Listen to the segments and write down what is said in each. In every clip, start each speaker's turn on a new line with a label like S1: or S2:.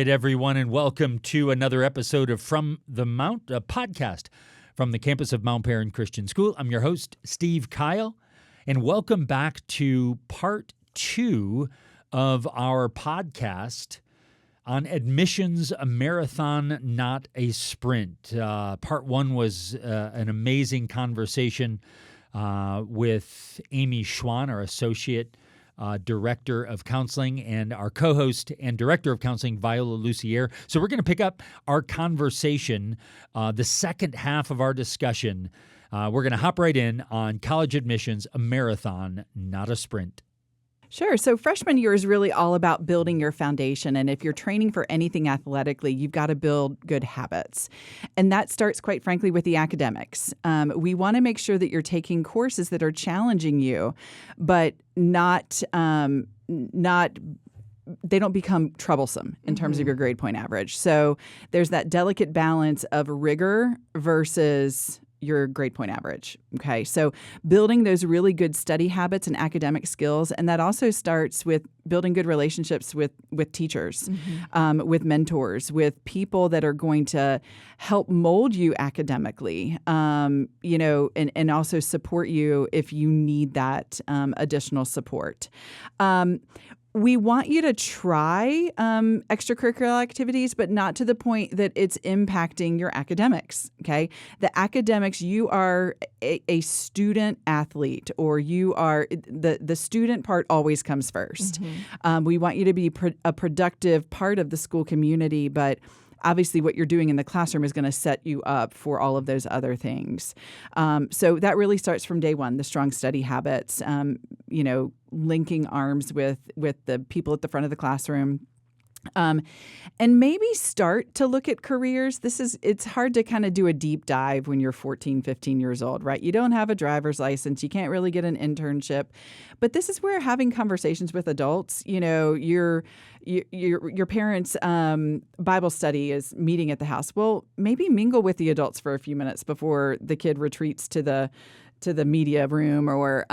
S1: right, everyone, and welcome to another episode of From the Mount, a podcast from the campus of Mount Perrin Christian School. I'm your host, Steve Kyle, and welcome back to part 2 of our podcast on admissions, a marathon, not a sprint. Part 1 was an amazing conversation with Amy Schwan, our associate Director of Counseling, and our co-host and Director of Counseling, Viola Lussier. So we're going to pick up our conversation, the second half of our discussion. We're going to hop right in on college admissions, a marathon, not a sprint.
S2: Sure. So freshman year is really all about building your foundation. And if you're training for anything athletically, you've got to build good habits. And that starts, quite frankly, with the academics. We want to make sure that you're taking courses that are challenging you, but not they don't become troublesome in terms of your grade point average. So there's that delicate balance of rigor versus your grade point average. Okay. So building those really good study habits and academic skills. And that also starts with building good relationships with teachers, with mentors, with people that are going to help mold you academically, and also support you if you need that additional support. We want you to try extracurricular activities, but not to the point that it's impacting your academics, okay? The academics, you are a student athlete, or you are the student part always comes first. We want you to be a productive part of the school community, but obviously what you're doing in the classroom is going to set you up for all of those other things. So that really starts from day one, the strong study habits, linking arms with the people at the front of the classroom. And maybe start to look at careers. It's hard to kind of do a deep dive when you're 14, 15 years old, right? You don't have a driver's license. You can't really get an internship. But this is where having conversations with adults, your parents' Bible study is meeting at the house. Well, maybe mingle with the adults for a few minutes before the kid retreats to the media room, or,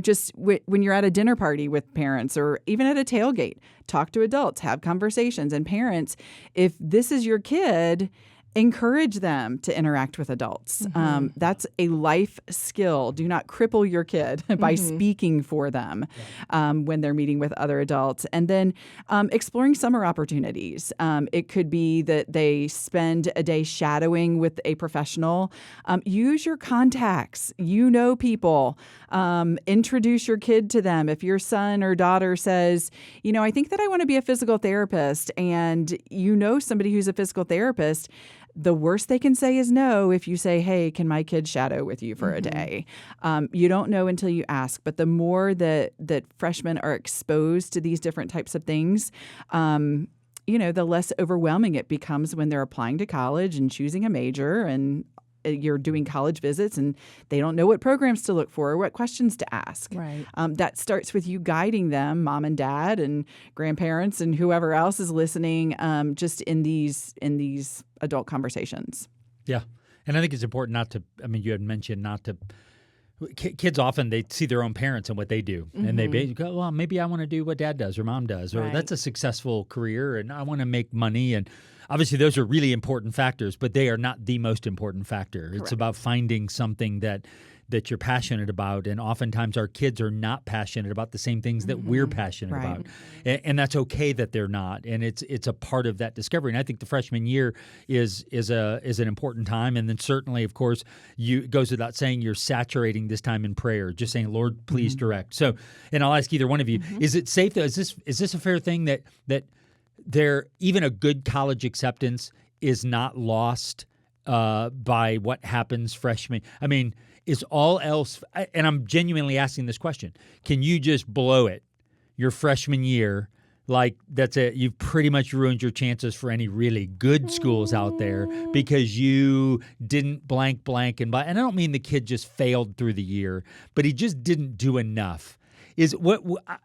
S2: just when you're at a dinner party with parents, or even at a tailgate, talk to adults, have conversations. And parents, if this is your kid, encourage them to interact with adults. That's a life skill. Do not cripple your kid by speaking for them when they're meeting with other adults. And then exploring summer opportunities. It could be that they spend a day shadowing with a professional. Use your contacts. People. Introduce your kid to them. If your son or daughter says, I think that I want to be a physical therapist, and somebody who's a physical therapist, the worst they can say is no if you say, hey, can my kid shadow with you for a day? You don't know until you ask. But the more that freshmen are exposed to these different types of things, the less overwhelming it becomes when they're applying to college and choosing a major, and you're doing college visits and they don't know what programs to look for or what questions to ask.
S3: Right.
S2: That starts with you guiding them, mom and dad and grandparents and whoever else is listening, just in these adult conversations.
S1: Yeah. And I think it's important you had mentioned kids often, they see their own parents and what they do. And they go, well, maybe I want to do what dad does or mom does, or that's a successful career and I want to make money. And obviously those are really important factors, but they are not the most important factor. Correct. It's about finding something that you're passionate about. And oftentimes our kids are not passionate about the same things that we're passionate about. And that's okay that they're not. And it's a part of that discovery. And I think the freshman year is an important time. And then certainly, of course, it goes without saying, you're saturating this time in prayer, just saying, Lord, please direct. So, and I'll ask either one of you, is it safe though? Is this a fair thing that there, even a good college acceptance is not lost by what happens freshman? I mean, is all else, and I'm genuinely asking this question, can you just blow it your freshman year? Like that's it, you've pretty much ruined your chances for any really good schools out there because you didn't blank. And I don't mean the kid just failed through the year, but he just didn't do enough. is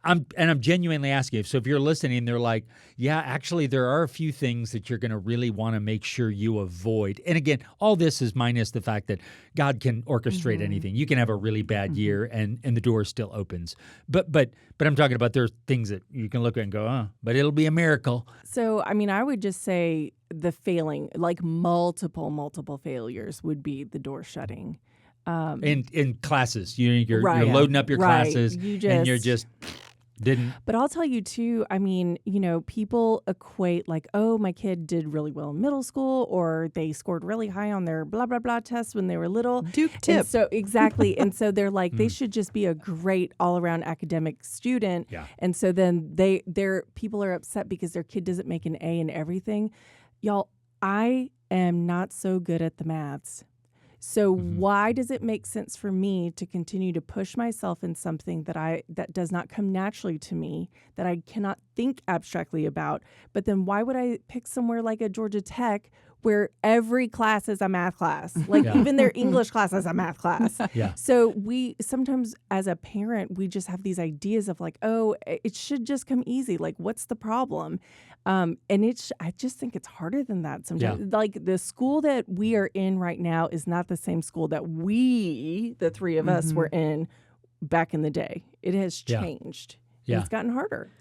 S1: I'm genuinely asking. So if you're listening, they're like, yeah, actually, there are a few things that you're going to really want to make sure you avoid. And again, all this is minus the fact that God can orchestrate anything. You can have a really bad year, and the door still opens. But I'm talking about there's things that you can look at and go, oh, but it'll be a miracle.
S3: So, I mean, I would just say the failing, like multiple failures would be the door shutting.
S1: In classes, you're
S3: Right.
S1: loading up your
S3: Right.
S1: classes, and you're just didn't.
S3: But I'll tell you too, I mean, people equate like, oh, my kid did really well in middle school, or they scored really high on their blah, blah, blah tests when they were little.
S2: Duke tip.
S3: And so exactly. And so they're like, they should just be a great all around academic student.
S1: Yeah.
S3: And so then people are upset because their kid doesn't make an A in everything. Y'all, I am not so good at the maths. So why does it make sense for me to continue to push myself in something that does not come naturally to me, that I cannot think abstractly about? But then why would I pick somewhere like a Georgia Tech where every class is a math class? Like even their English class is a math class.
S1: Yeah.
S3: So we sometimes as a parent, we just have these ideas of like, oh, it should just come easy. Like, what's the problem? And I just think it's harder than that sometimes.
S1: Yeah.
S3: Like the school that we are in right now is not the same school that the three of us, were in back in the day. It has changed.
S1: Yeah.
S3: And it's gotten harder.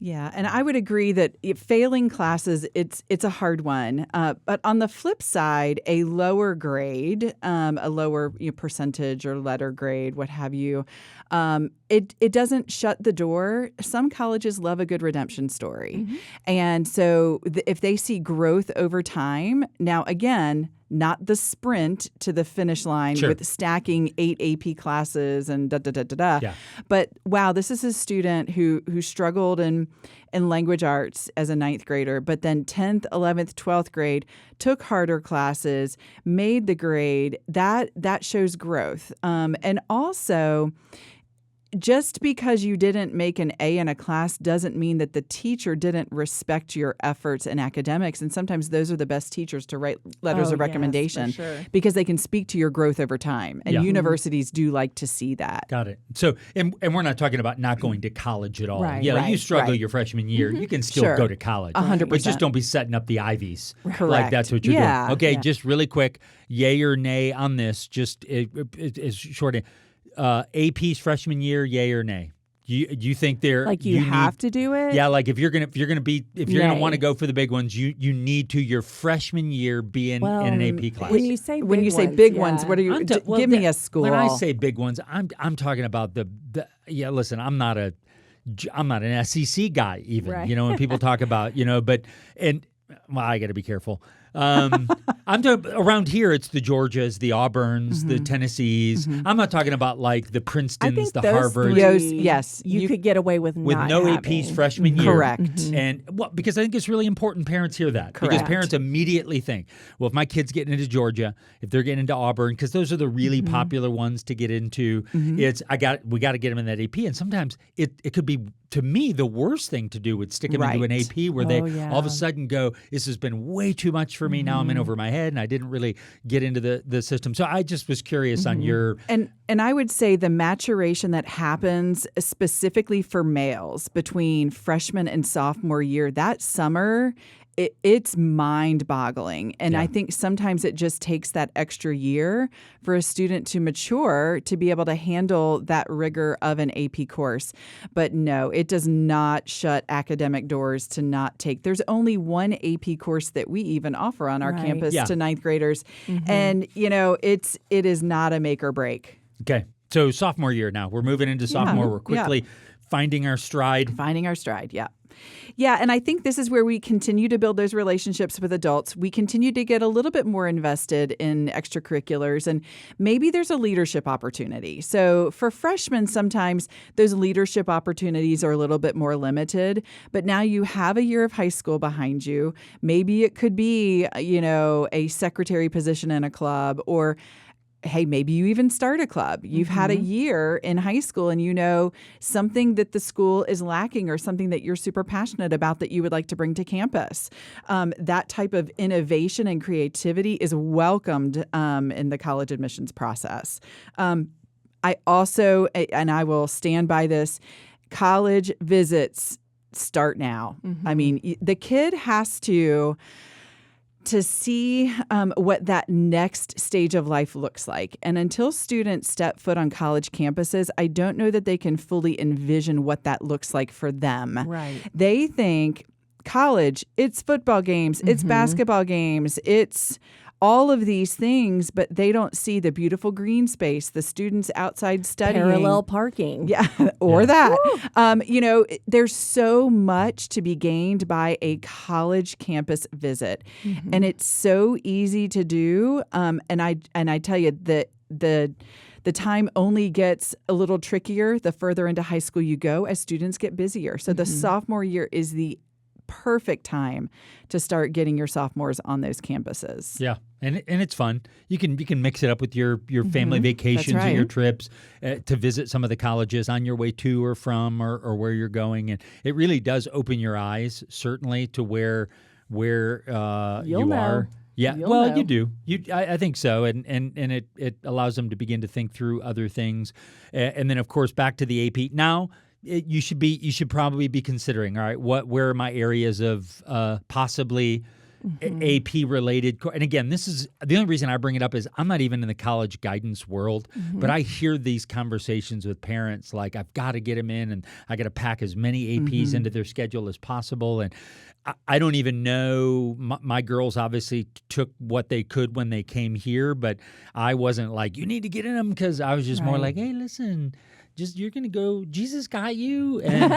S2: Yeah, and I would agree that failing classes, it's a hard one. But on the flip side, a lower grade, a lower percentage or letter grade, what have you, it doesn't shut the door. Some colleges love a good redemption story. And so if they see growth over time, now again, not the sprint to the finish line with stacking 8 AP classes and da-da-da-da-da.
S1: Yeah.
S2: But, wow, this is a student who struggled in language arts as a 9th grader, but then 10th, 11th, 12th grade took harder classes, made the grade. That shows growth. And also, just because you didn't make an A in a class doesn't mean that the teacher didn't respect your efforts in academics. And sometimes those are the best teachers to write letters of recommendation because they can speak to your growth over time. And universities do like to see that.
S1: Got it. So, and we're not talking about not going to college at all.
S3: Right.
S1: Yeah,
S2: Right.
S1: you struggle your freshman year, you can still go to college.
S2: 100%.
S1: But just don't be setting up the Ivies.
S2: Correct.
S1: Like that's what you're
S2: Yeah.
S1: doing. Okay, just really quick, yay or nay on this, just it's short. AP's freshman year, yay or nay? Do you think they're
S3: Like you have to do it?
S1: Yeah, like if you're gonna
S3: Nay.
S1: want to go for the big ones, you need to your freshman year be in an AP class.
S3: When you say
S2: big ones, what are you? Give me a school.
S1: When I say big ones, I'm talking about the listen, I'm not an SEC guy even.
S3: Right.
S1: When people talk about I got to be careful. I'm talking around here. It's the Georgias, the Auburns, the Tennessees. I'm not talking about like the
S3: I
S1: Princetons,
S3: think
S1: the
S3: those
S1: Harvards.
S3: three,
S2: Yes,
S3: you could get away with not
S1: no
S3: having.
S1: APs freshman year.
S2: Correct.
S1: And because I think it's really important parents hear that. Because
S2: Correct.
S1: parents immediately think, well, if my kid's getting into Georgia, if they're getting into Auburn, because those are the really popular ones to get into, we got to get them in that AP. And sometimes it could be, to me, the worst thing to do would stick them into an AP where they all of a sudden go, this has been way too much for me. Now I'm in over my head and I didn't really get into the system. So I just was curious on your...
S2: And I would say the maturation that happens specifically for males between freshman and sophomore year, that summer, it's mind-boggling. And I think sometimes it just takes that extra year for a student to mature to be able to handle that rigor of an AP course. But no, it does not shut academic doors to not take. There's only one AP course that we even offer on our campus to 9th graders. And, it is not a make or break.
S1: Okay. So sophomore year now. We're moving into sophomore. We're quickly finding our stride.
S2: Yeah, and I think this is where we continue to build those relationships with adults. We continue to get a little bit more invested in extracurriculars, and maybe there's a leadership opportunity. So for freshmen, sometimes those leadership opportunities are a little bit more limited, but now you have a year of high school behind you. Maybe it could be, a secretary position in a club, or hey, maybe you even start a club. You've had a year in high school and something that the school is lacking or something that you're super passionate about that you would like to bring to campus. That type of innovation and creativity is welcomed in the college admissions process. I also, and I will stand by this, college visits start now. I mean, the kid has to see what that next stage of life looks like. And until students step foot on college campuses, I don't know that they can fully envision what that looks like for them.
S3: Right.
S2: They think college, it's football games, it's basketball games, it's all of these things, but they don't see the beautiful green space, the students outside studying.
S3: Parallel parking.
S2: Yeah, or that. There's so much to be gained by a college campus visit, and it's so easy to do. And I tell you that the time only gets a little trickier the further into high school you go as students get busier. So the sophomore year is the perfect time to start getting your sophomores on those campuses.
S1: Yeah. And it's fun. You can mix it up with your family vacations
S2: That's right.
S1: and your trips to visit some of the colleges on your way to or from or where you're going. And it really does open your eyes, certainly, to where
S3: You'll
S1: you
S3: know.
S1: are. Yeah,
S3: You'll
S1: well,
S3: know.
S1: you do. I think so, and it allows them to begin to think through other things, and then of course back to the AP. Now you should probably be considering. All right, where are my areas of possibly AP related? And again, this is the only reason I bring it up is I'm not even in the college guidance world, but I hear these conversations with parents like I've got to get them in, and I got to pack as many APs into their schedule as possible, and I don't even know. My girls obviously took what they could when they came here, but I wasn't like, you need to get in them, because I was just more like, hey, listen, you're going to go, Jesus got you. And,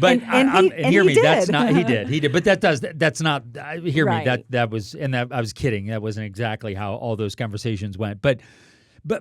S1: but hear me,
S2: did.
S1: that's not, he did. But that's not, hear me,
S3: Right.
S1: that was, and that I was kidding. That wasn't exactly how all those conversations went. But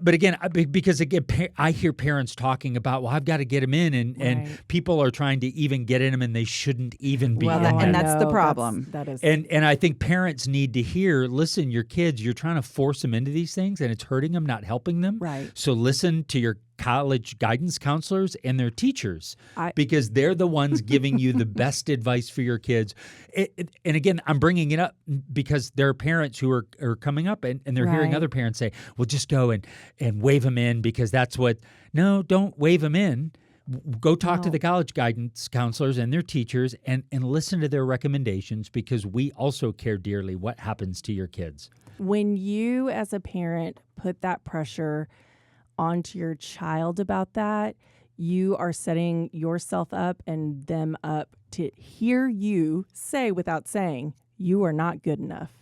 S1: again, because again, I hear parents talking about, well, I've got to get them in, and
S3: Right.
S1: people are trying to even get in them, and they shouldn't even be
S2: Well,
S1: in
S2: and
S1: them.
S2: that's the problem.
S3: That is.
S1: And I think parents need to hear, listen, your kids, you're trying to force them into these things, and it's hurting them, not helping them.
S3: Right.
S1: So listen to your college guidance counselors and their teachers,
S3: I-
S1: because they're the ones giving you the best advice for your kids. And again, I'm bringing it up because there are parents who are coming up and they're hearing
S3: Right.
S1: other parents say, well, just go and wave them in, because that's what, no, don't wave them in. Go talk to
S3: No.
S1: the college guidance counselors and their teachers and listen to their recommendations, because we also care dearly what happens to your kids.
S3: When you as a parent put that pressure onto your child about that, you are setting yourself up and them up to hear you say without saying, you are not good enough.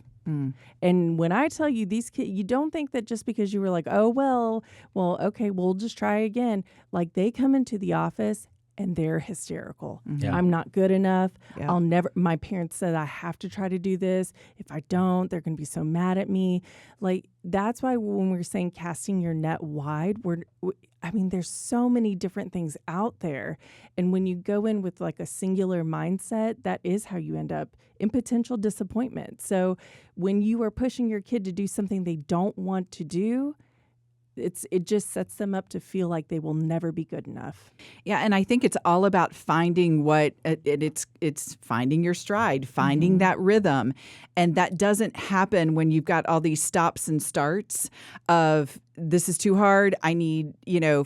S3: And when I tell you these kids, you don't think that just because you were like, oh, well, okay, we'll just try again. Like, they come into the office and they're hysterical.
S1: Yeah.
S3: I'm not good enough.
S2: Yeah.
S3: I'll never, my parents said I have to try to do this. If I don't, they're going to be so mad at me. Like, that's why when we're saying casting your net wide, there's so many different things out there. And when you go in with like a singular mindset, that is how you end up in potential disappointment. So when you are pushing your kid to do something they don't want to do, it just sets them up to feel like they will never be good enough.
S2: Yeah, and I think it's all about finding it's finding your stride, finding that rhythm, and that doesn't happen when you've got all these stops and starts of this is too hard. I need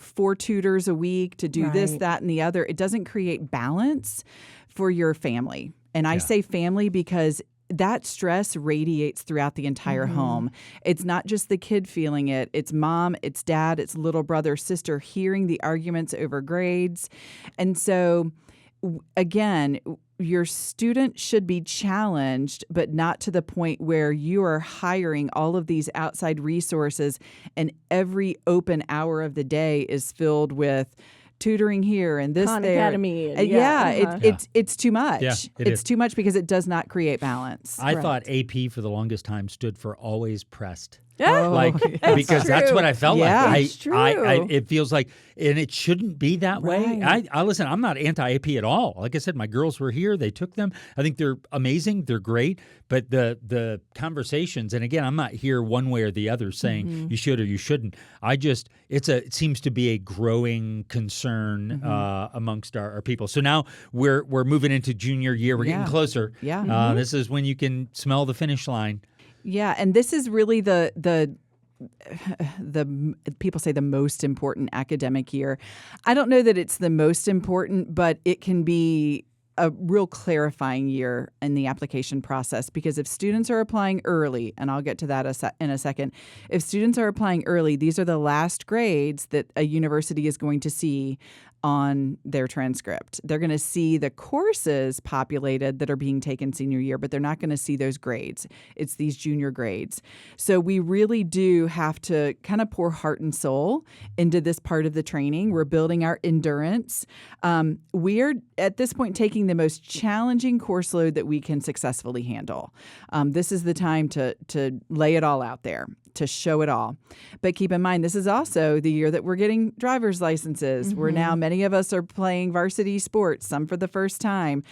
S2: 4 tutors a week to do this,
S3: Right.
S2: that, and the other. It doesn't create balance for your family, and I say family because that stress radiates throughout the entire home. It's not just the kid feeling it. It's mom, it's dad, it's little brother, sister hearing the arguments over grades. And so, again, your student should be challenged, but not to the point where you are hiring all of these outside resources and every open hour of the day is filled with tutoring here and this
S3: Khan
S2: there.
S3: Academy. And
S2: It's too much.
S1: Yeah,
S2: It's too much because it does not create balance.
S1: I thought AP for the longest time stood for always pressed.
S2: Oh,
S1: Because that's what I felt
S2: Yeah.
S1: like.
S3: It's true.
S1: It feels like, and it shouldn't be that way.
S3: Right.
S1: I listen, I'm not anti-AP at all. Like I said, my girls were here. They took them. I think they're amazing. They're great. But the conversations, and again, I'm not here one way or the other saying you should or you shouldn't. It seems to be a growing concern amongst our people. So now we're moving into junior year. We're getting closer.
S2: Yeah.
S1: This is when you can smell the finish line.
S2: Yeah, and this is really the the people say the most important academic year. I don't know that it's the most important, but it can be a real clarifying year in the application process, because if students are applying early, and I'll get to that in a second, if students are applying early, these are the last grades that a university is going to see on their transcript. They're going to see the courses populated that are being taken senior year, but they're not going to see those grades. It's these junior grades. So we really do have to kind of pour heart and soul into this part of the training. We're building our endurance. We are at this point taking the most challenging course load that we can successfully handle. This is the time to lay it all out there, to show it all. But keep in mind, this is also the year that we're getting driver's licenses. We're now, many of us are playing varsity sports, some for the first time.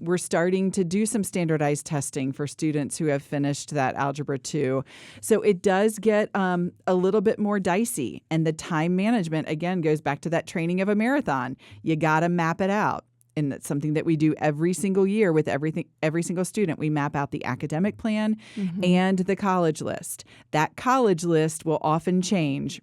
S2: We're starting to do some standardized testing for students who have finished that Algebra 2. So it does get a little bit more dicey. And the time management, again, goes back to that training of a marathon. You got to map it out. And that's something that we do every single year with every single student. We map out the academic plan and the college list. That college list will often change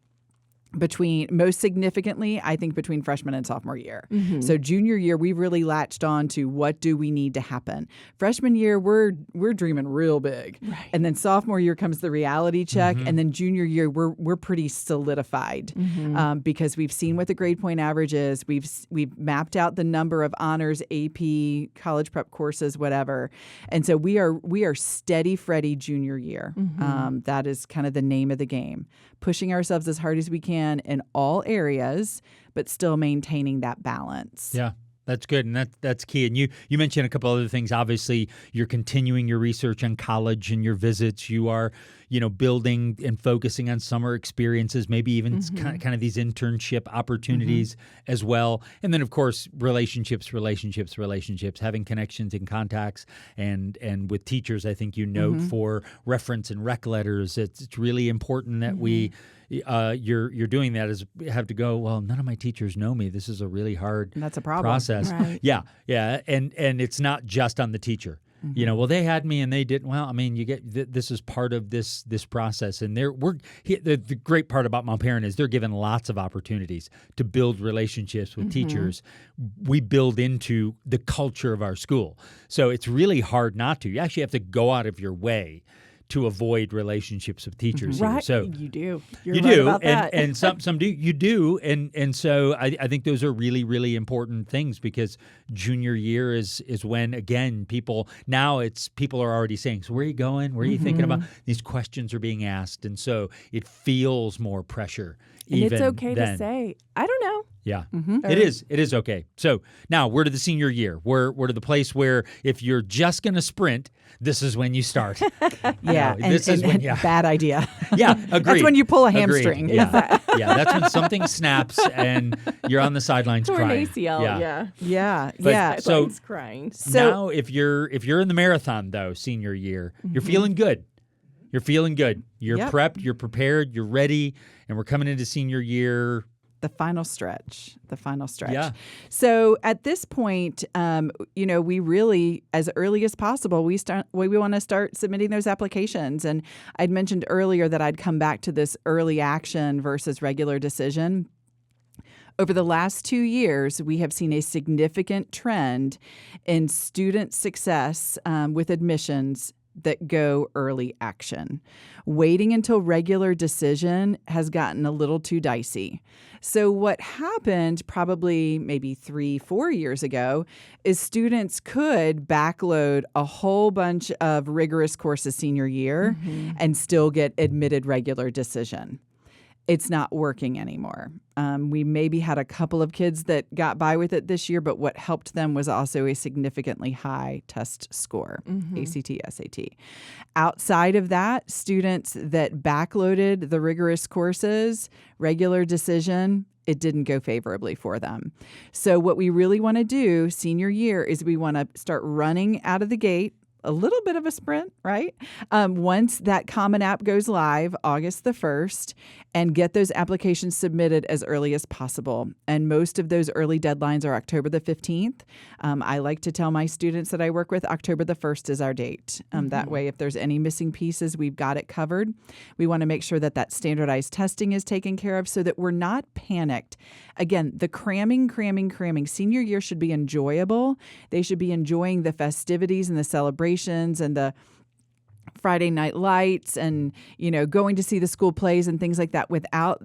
S2: most significantly, I think, between freshman and sophomore year. So junior year, we really latched on to what do we need to happen. Freshman year, we're dreaming real big. Right. And then sophomore year comes the reality check. And then junior year, we're pretty solidified because we've seen what the grade point average is. We've mapped out the number of honors, AP, college prep courses, whatever. And so we are steady Freddy junior year. That is kind of the name of the game. Pushing ourselves as hard as we can in all areas, but still maintaining that balance.
S1: Yeah, that's good. And that's key. And you mentioned a couple other things. Obviously, you're continuing your research on college and your visits. You are, building and focusing on summer experiences, maybe even kind of these internship opportunities as well. And then, of course, relationships, having connections and contacts and with teachers. I think you note for reference and rec letters, it's really important that you're doing that. Is have to go, well, none of my teachers know me. This is a really hard
S2: that's a problem.
S1: Process.
S2: Right.
S1: Yeah. And it's not just on the teacher. Well, they had me and they didn't. Well, I mean, you get this is part of this process, and the great part about Mount Parent is they're given lots of opportunities to build relationships with teachers. We build into the culture of our school, so it's really hard not to. You actually have to go out of your way to avoid relationships with teachers.
S3: Right.
S1: So
S3: you do.
S1: You do. And some do. You do. And so I think those are really, really important things, because junior year is when, again, people are already saying, so where are you going? Where are you thinking about? These questions are being asked. And so it feels more pressure.
S3: And
S1: even
S3: it's okay
S1: then.
S3: To say, I don't know.
S1: Yeah, it is. It is okay. So now we're to the senior year. We're to the place where if you're just going to sprint, this is when you start.
S2: Bad idea.
S1: Yeah, agreed.
S2: That's when you pull a hamstring.
S1: Yeah, that's when something snaps and you're on the sidelines
S3: Torn
S1: crying.
S3: ACL.
S2: Yeah.
S1: So
S3: crying.
S1: So now, if you're in the marathon though, senior year, you're feeling good. You're feeling good. You're prepped. You're prepared. You're ready. And we're coming into senior year.
S2: The final stretch.
S1: Yeah.
S2: So at this point, we really, as early as possible, we want to start submitting those applications. And I'd mentioned earlier that I'd come back to this early action versus regular decision. Over the last 2 years, we have seen a significant trend in student success with admissions that go early action. Waiting until regular decision has gotten a little too dicey. So what happened probably maybe 3-4 years ago is students could backload a whole bunch of rigorous courses senior year and still get admitted regular decision. It's not working anymore. We maybe had a couple of kids that got by with it this year, but what helped them was also a significantly high test score, ACT, SAT. Outside of that, students that backloaded the rigorous courses, regular decision, it didn't go favorably for them. So what we really want to do senior year is we want to start running out of the gate a little bit of a sprint, right? Once that Common App goes live, August the 1st, and get those applications submitted as early as possible. And most of those early deadlines are October the 15th. I like to tell my students that I work with, October the 1st is our date. That way, if there's any missing pieces, we've got it covered. We want to make sure that standardized testing is taken care of so that we're not panicked. Again, the cramming. Senior year should be enjoyable. They should be enjoying the festivities and the celebrations and the Friday night lights and, going to see the school plays and things like that without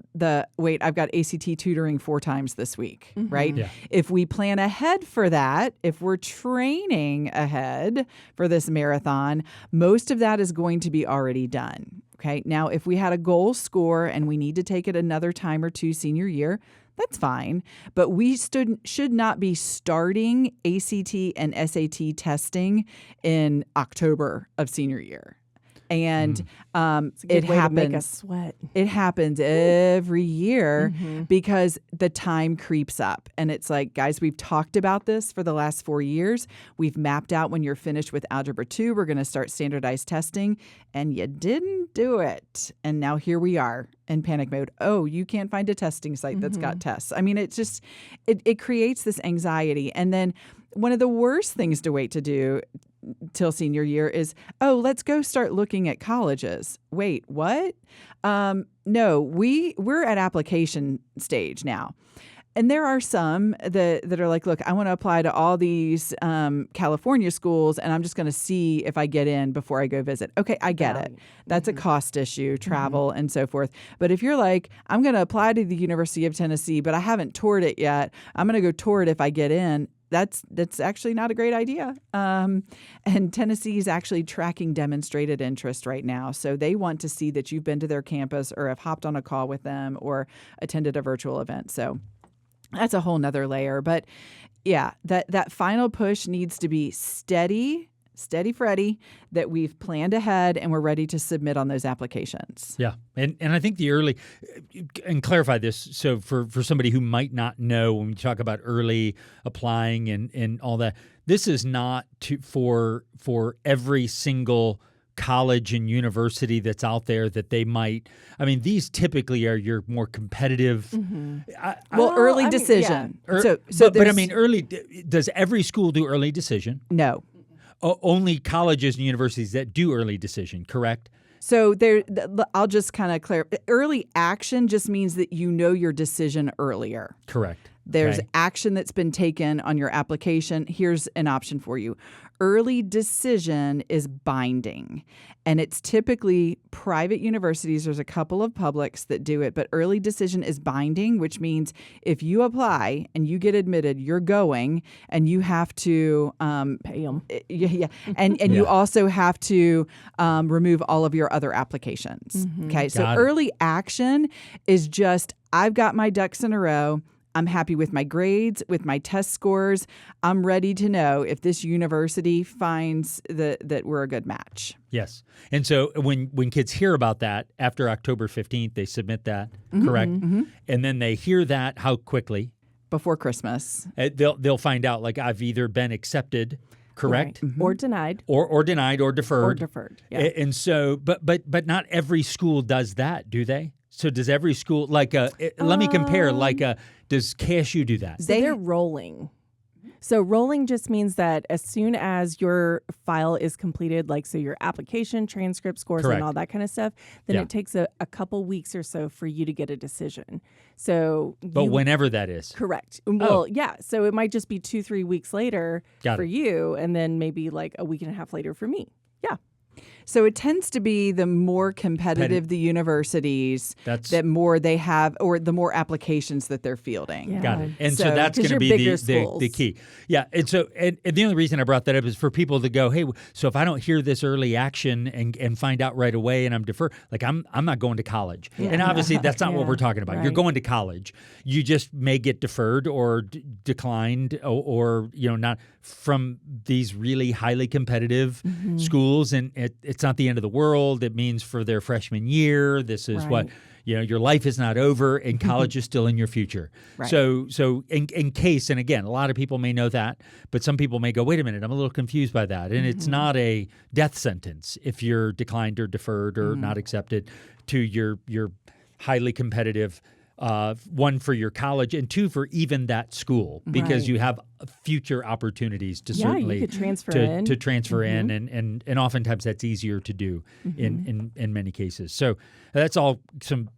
S2: wait, I've got ACT tutoring 4 times this week, right?
S1: Yeah.
S2: If we plan ahead for that, if we're training ahead for this marathon, most of that is going to be already done. Okay. Now, if we had a goal score and we need to take it another time or two senior year, that's fine. But we should not be starting ACT and SAT testing in October of senior year. And
S3: It's a good way
S2: happens.
S3: to make us sweat.
S2: It happens every year because the time creeps up. And it's like, guys, we've talked about this for the last 4 years. We've mapped out when you're finished with Algebra 2, we're going to start standardized testing. And you didn't do it. And now here we are in panic mode. Oh, you can't find a testing site that's got tests. I mean, it's just, it creates this anxiety. And then one of the worst things to wait to do till senior year is, oh, let's go start looking at colleges. Wait, what? No, we're at application stage now. And there are some that are like, look, I want to apply to all these California schools, and I'm just going to see if I get in before I go visit. Okay, I get it. That's a cost issue, travel and so forth. But if you're like, I'm going to apply to the University of Tennessee, but I haven't toured it yet, I'm going to go tour it if I get in. That's actually not a great idea. And Tennessee is actually tracking demonstrated interest right now. So they want to see that you've been to their campus or have hopped on a call with them or attended a virtual event. So that's a whole nother layer. But yeah, that final push needs to be steady Freddy, that we've planned ahead and we're ready to submit on those applications.
S1: Yeah. And I think the early, and clarify this, so for somebody who might not know, when we talk about early applying and all that, this is not for every single college and university that's out there that they might, I mean, these typically are your more competitive.
S2: Early decision.
S1: Yeah. But I mean, early, does every school do early decision?
S2: No.
S1: Only colleges and universities that do early decision, correct?
S2: So I'll just kind of clarify. Early action just means that you know your decision earlier.
S1: Correct.
S2: There's action that's been taken on your application. Here's an option for you. Early decision is binding, and it's typically private universities. There's a couple of publics that do it, but early decision is binding, which means if you apply and you get admitted, you're going, and you have to
S3: pay them.
S2: Yeah. And you also have to remove all of your other applications. Okay, so early action is just, I've got my ducks in a row. I'm happy with my grades, with my test scores. I'm ready to know if this university finds that we're a good match.
S1: Yes. And so when kids hear about that, after October 15th, they submit that, correct? And then they hear that, how quickly?
S2: Before Christmas.
S1: They'll find out, like, I've either been accepted, correct?
S3: Right. Or denied.
S1: Or denied or deferred.
S3: Or deferred, yeah.
S1: And so, but not every school does that, do they? So does every school, let me compare, does KSU do that?
S3: So they're rolling. So rolling just means that as soon as your file is completed, like so your application, transcript scores,
S1: Correct.
S3: and all that kind of stuff, then it takes a couple weeks or so for you to get a decision. So,
S1: But whenever that is.
S3: Correct. Well, yeah. So it might just be 2-3 weeks later for you, and then maybe like a week and a half later for me. Yeah.
S2: So it tends to be the more competitive the universities, that more they have, or the more applications that they're fielding.
S3: Yeah.
S1: Got it. And so that's going to be the key. Yeah. And so and the only reason I brought that up is for people to go, hey, so if I don't hear this early action and find out right away and I'm deferred, like I'm not going to college. Yeah. And obviously that's not what we're talking about. Right. You're going to college. You just may get deferred or declined or not from these really highly competitive schools. And it's not the end of the world. It means for their freshman year, this is what your life is not over and college is still in your future.
S2: Right.
S1: So in case, and again, a lot of people may know that, but some people may go, wait a minute, I'm a little confused by that. And it's not a death sentence if you're declined or deferred or not accepted to your highly competitive one for your college and two for even that school, because you have future opportunities to certainly
S3: you could transfer
S1: to transfer in, and oftentimes that's easier to do in many cases. So that's all some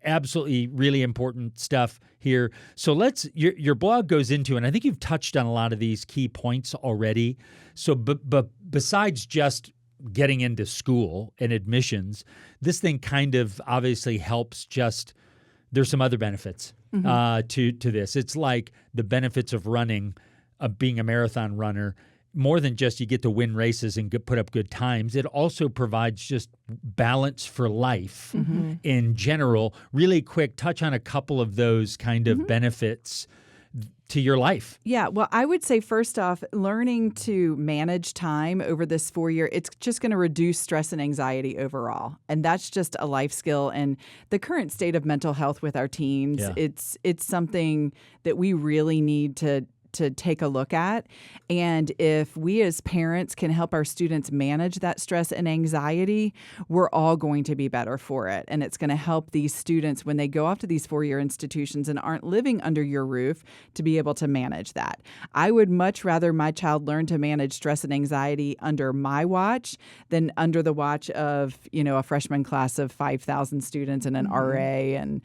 S1: absolutely really important stuff here. So your blog goes into, and I think you've touched on a lot of these key points already. So but besides just getting into school and admissions, this thing kind of obviously helps just. There's some other benefits to this. It's like the benefits of running, of being a marathon runner. More than just you get to win races and put up good times, it also provides just balance for life in general. Really quick, touch on a couple of those kind of benefits to your life.
S2: Yeah, well, I would say first off, learning to manage time over this 4 year, it's just going to reduce stress and anxiety overall. And that's just a life skill. And the current state of mental health with our teens, it's something that we really need to take a look at. And if we as parents can help our students manage that stress and anxiety, we're all going to be better for it. And it's going to help these students when they go off to these 4-year institutions and aren't living under your roof to be able to manage that. I would much rather my child learn to manage stress and anxiety under my watch than under the watch of, a freshman class of 5,000 students and an RA and,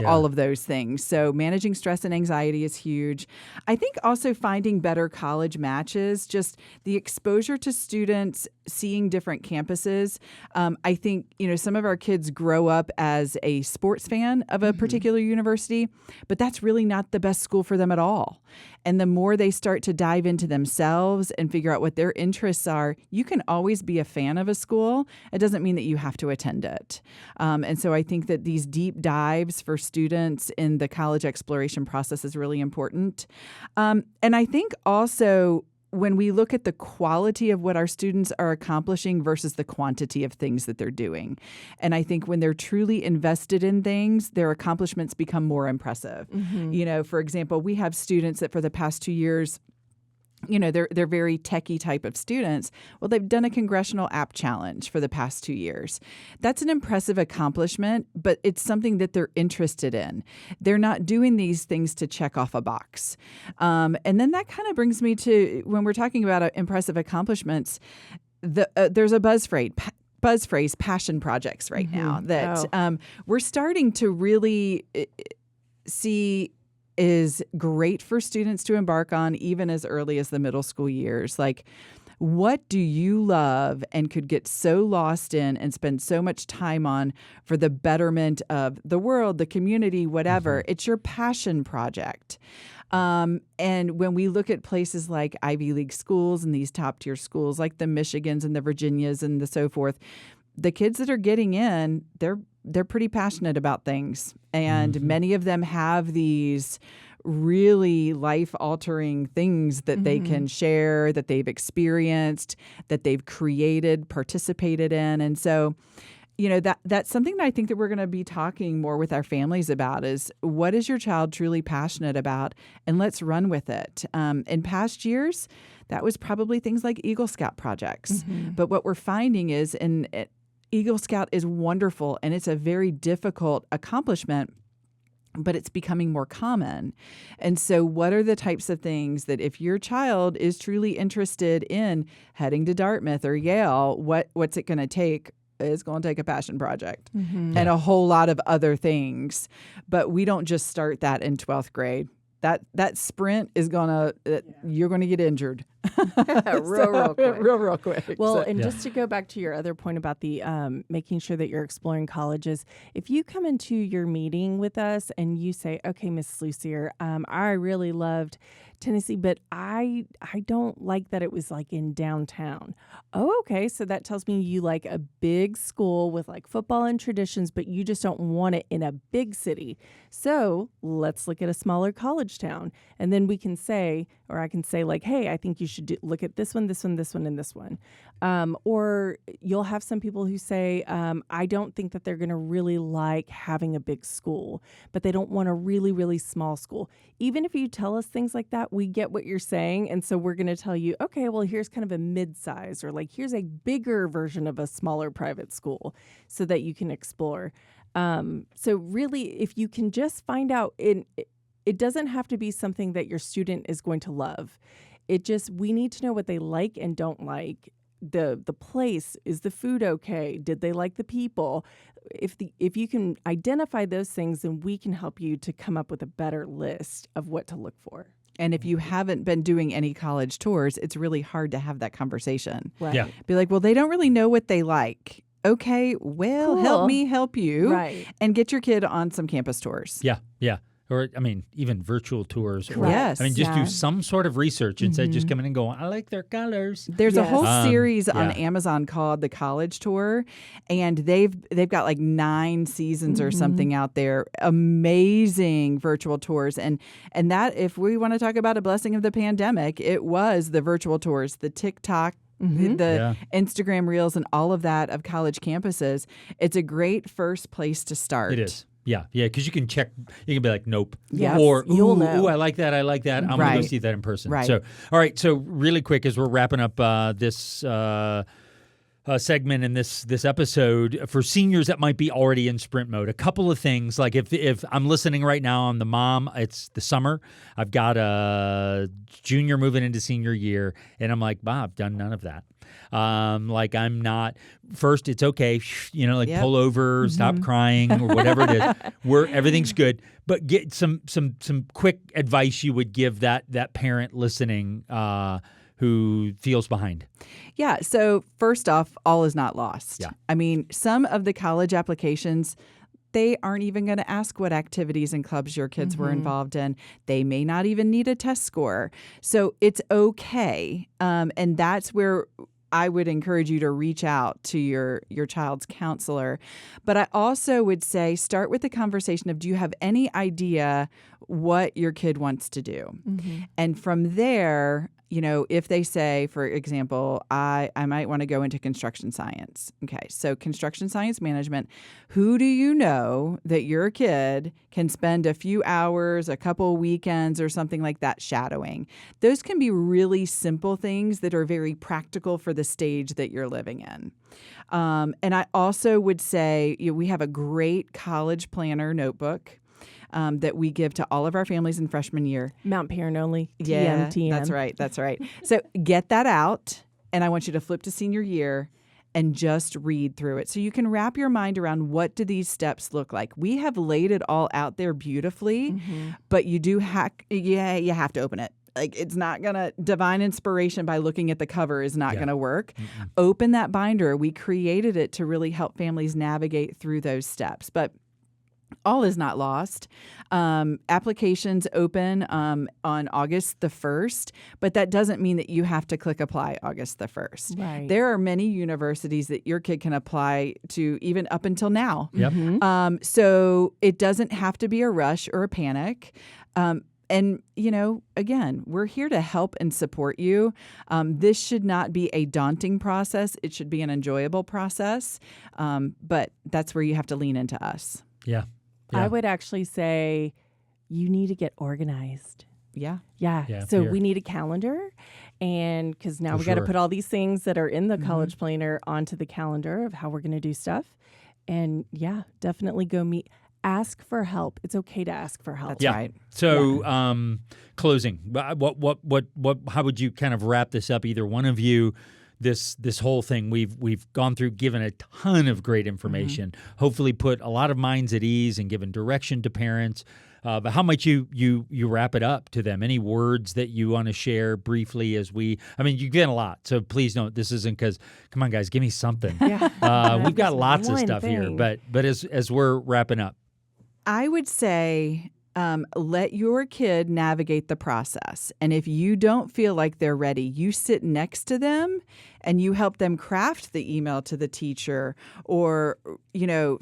S2: all of those things. So managing stress and anxiety is huge. I think also finding better college matches, just the exposure to students, seeing different campuses. I think, some of our kids grow up as a sports fan of a particular university, but that's really not the best school for them at all. And the more they start to dive into themselves and figure out what their interests are, you can always be a fan of a school. It doesn't mean that you have to attend it. And so I think that these deep dives for students in the college exploration process is really important. And I think also when we look at the quality of what our students are accomplishing versus the quantity of things that they're doing. And I think when they're truly invested in things, their accomplishments become more impressive. For example, we have students that for the past 2 years, they're very techie type of students. Well, they've done a congressional app challenge for the past 2 years. That's an impressive accomplishment, but it's something that they're interested in. They're not doing these things to check off a box. And then that kind of brings me to when we're talking about impressive accomplishments, there's a buzz phrase, passion projects right now that we're starting to really see is great for students to embark on even as early as the middle school years. Like, what do you love and could get so lost in and spend so much time on for the betterment of the world, the community, whatever? It's your passion project. And when we look at places like Ivy League schools and these top tier schools like the Michigans and the Virginias and the so forth, the kids that are getting in, they're pretty passionate about things. And many of them have these really life-altering things that they can share, that they've experienced, that they've created, participated in. And so, that's something that I think that we're going to be talking more with our families about is what is your child truly passionate about? And let's run with it. In past years, that was probably things like Eagle Scout projects. But what we're finding is Eagle Scout is wonderful, and it's a very difficult accomplishment, but it's becoming more common. And so what are the types of things that if your child is truly interested in heading to Dartmouth or Yale, what's it going to take? It's going to take a passion project and a whole lot of other things. But we don't just start that in 12th grade. That sprint is you're going to get injured real quick.
S3: Well, just to go back to your other point about the making sure that you're exploring colleges, if you come into your meeting with us and you say, okay, Miss Lussier, I really loved Tennessee, but I don't like that it was like in downtown. Oh, okay. So that tells me you like a big school with like football and traditions, but you just don't want it in a big city. So let's look at a smaller college town. And then we can say, or I can say like, hey, I think you should should look at this one, this one, this one, and this one. Or you'll have some people who say, I don't think that they're going to really like having a big school, but they don't want a really, really small school. Even if you tell us things like that, we get what you're saying. And so we're going to tell you, okay, well, here's kind of a mid-size, or like, here's a bigger version of a smaller private school so that you can explore. So really, if you can just find out, it doesn't have to be something that your student is going to love. We need to know what they like and don't like. The place, is the food okay? Did they like the people? If you can identify those things, then we can help you to come up with a better list of what to look for.
S2: And if you haven't been doing any college tours, it's really hard to have that conversation.
S3: Right.
S1: Yeah.
S2: Be like, well, they don't really know what they like. Okay, well,
S3: Cool.
S2: help me help you.
S3: Right.
S2: And get your kid on some campus tours.
S1: Yeah, yeah. Or, I mean, even virtual tours. Or,
S2: Yes.
S1: I mean, just
S3: Yeah.
S1: do some sort of research instead of just coming and going, I like their colors.
S2: There's a
S3: Yes.
S2: whole series on
S1: yeah.
S2: Amazon called The College Tour, and they've got like 9 seasons or something out there. Amazing virtual tours, and that, if we want to talk about a blessing of the pandemic, it was the virtual tours, the TikTok, the Instagram Reels, and all of that of college campuses. It's a great first place to start.
S1: It is. Yeah, yeah, because you can check. You can be like, nope.
S3: Yes,
S1: Or,
S3: you'll know.
S1: ooh, I like that. I'm going to go
S2: Right.
S1: see that in person.
S2: Right.
S1: So, all right. So, really quick, as we're wrapping up this segment in this episode, for seniors that might be already in sprint mode, a couple of things. Like if I'm listening right now, I'm the mom, it's the summer, I've got a junior moving into senior year, and I'm like, Bob, I've done none of that. Like I'm not. First, it's okay,
S2: Yep.
S1: pull over, stop crying, or whatever it is. Everything's good. But get some quick advice you would give that parent listening who feels behind.
S2: Yeah. So first off, all is not lost.
S1: Yeah.
S2: I mean, some of the college applications, they aren't even going to ask what activities and clubs your kids were involved in. They may not even need a test score. So it's okay. And that's where I would encourage you to reach out to your child's counselor. But I also would say start with the conversation of, do you have any idea what your kid wants to do? And from there, if they say, for example, I might want to go into construction science. Okay, so construction science management, who do you know that your kid can spend a few hours, a couple weekends or something like that shadowing? Those can be really simple things that are very practical for the stage that you're living in. And I also would say we have a great college planner notebook that we give to all of our families in freshman year.
S3: Mount Parent only.
S2: Yeah,
S3: TM.
S2: that's right. So get that out, and I want you to flip to senior year and just read through it so you can wrap your mind around, what do these steps look like? We have laid it all out there beautifully, but you do you have to open it. Like, it's not going to, divine inspiration by looking at the cover is not going to work. Open that binder. We created it to really help families navigate through those steps. But all is not lost. Applications open on August the 1st, but that doesn't mean that you have to click apply August the 1st.
S3: Right.
S2: There are many universities that your kid can apply to even up until now.
S1: Yep.
S2: So it doesn't have to be a rush or a panic. And, again, we're here to help and support you. This should not be a daunting process. It should be an enjoyable process. But that's where you have to lean into us.
S1: Yeah.
S3: I would actually say you need to get organized.
S2: Yeah.
S1: Yeah,
S3: So
S1: here.
S3: we need a calendar, and because now
S1: For
S3: we got to
S1: sure.
S3: put all these things that are in the college planner onto the calendar of how we're going to do stuff. And definitely go meet. Ask for help. It's okay to ask for help.
S2: That's right.
S1: So, closing. What? How would you kind of wrap this up? Either one of you. This whole thing we've gone through, given a ton of great information. Hopefully, put a lot of minds at ease and given direction to parents. But how might you wrap it up to them? Any words that you want to share briefly as we? I mean, you get a lot, so please don't. This isn't because. Come on, guys, give me something. We've got lots of
S3: one
S1: stuff here,
S3: thing.
S1: but as we're wrapping up.
S2: I would say let your kid navigate the process. And if you don't feel like they're ready, you sit next to them and you help them craft the email to the teacher or,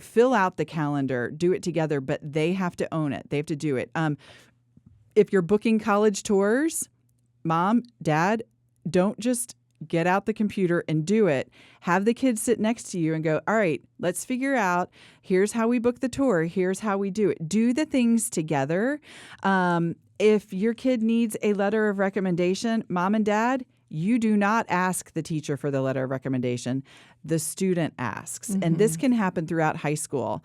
S2: fill out the calendar, do it together, but they have to own it. They have to do it. If you're booking college tours, mom, dad, don't just get out the computer and do it. Have the kids sit next to you and go, all right, let's figure out, here's how we book the tour. Here's how we do it. Do the things together. If your kid needs a letter of recommendation, mom and dad, you do not ask the teacher for the letter of recommendation. The student asks. And this can happen throughout high school.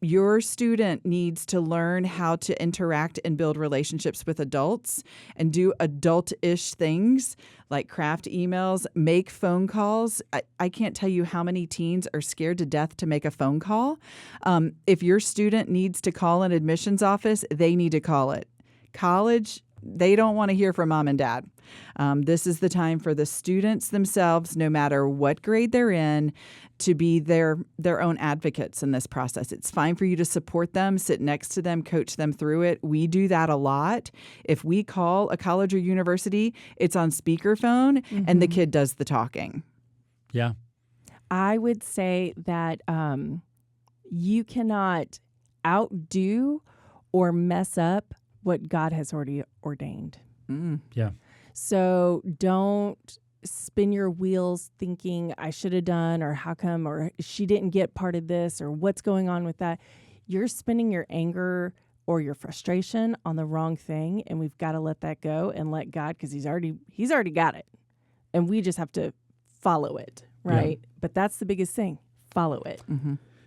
S2: Your student needs to learn how to interact and build relationships with adults and do adult-ish things like craft emails, make phone calls. I can't tell you how many teens are scared to death to make a phone call. If your student needs to call an admissions office, they need to call it. College, they don't want to hear from mom and dad. This is the time for the students themselves, no matter what grade they're in, to be their own advocates in this process. It's fine for you to support them, sit next to them, coach them through it. We do that a lot. If we call a college or university, it's on speakerphone and the kid does the talking.
S1: Yeah.
S3: I would say that you cannot outdo or mess up what God has already ordained.
S1: Yeah.
S3: So don't spin your wheels thinking I should have done, or how come, or she didn't get part of this, or what's going on with that. You're spinning your anger or your frustration on the wrong thing, and we've got to let that go and let God, because he's already got it. And we just have to follow it, right? Yeah. But that's the biggest thing. Follow it.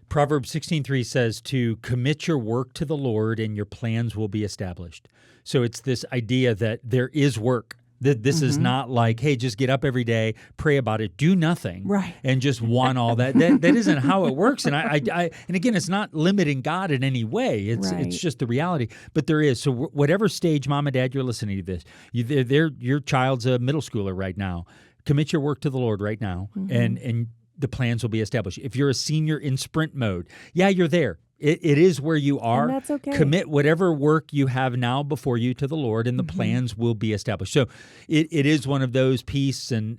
S1: Proverbs 16:3 says to commit your work to the Lord and your plans will be established. So it's this idea that there is work. That this is not like, hey, just get up every day, pray about it, do nothing,
S3: right,
S1: and just want all that. That isn't how it works. And and again, it's not limiting God in any way. It's just the reality. But there is. So whatever stage, mom and dad, you're listening to this, your child's a middle schooler right now. Commit your work to the Lord right now, and the plans will be established. If you're a senior in sprint mode, yeah, you're there. It is where you are.
S3: And that's okay.
S1: Commit whatever work you have now before you to the Lord, and the plans will be established. So it is one of those peace and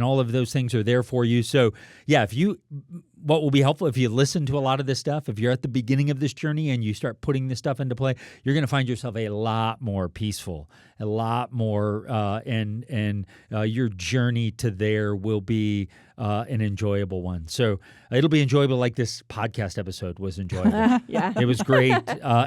S1: all of those things are there for you. So yeah, what will be helpful if you listen to a lot of this stuff, if you're at the beginning of this journey and you start putting this stuff into play, you're going to find yourself a lot more peaceful, a lot more, and your journey to there will be an enjoyable one. So it'll be enjoyable like this podcast episode was enjoyable.
S3: Yeah.
S1: It was great.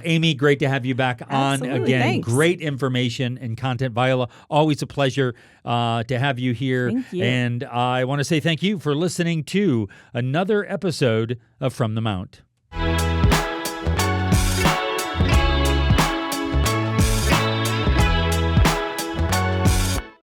S1: Amy, great to have you back on again.
S2: Thanks.
S1: Great information and content. Viola, always a pleasure to have you here.
S3: Thank you.
S1: And I want to say thank you for listening to another episode of From the Mount.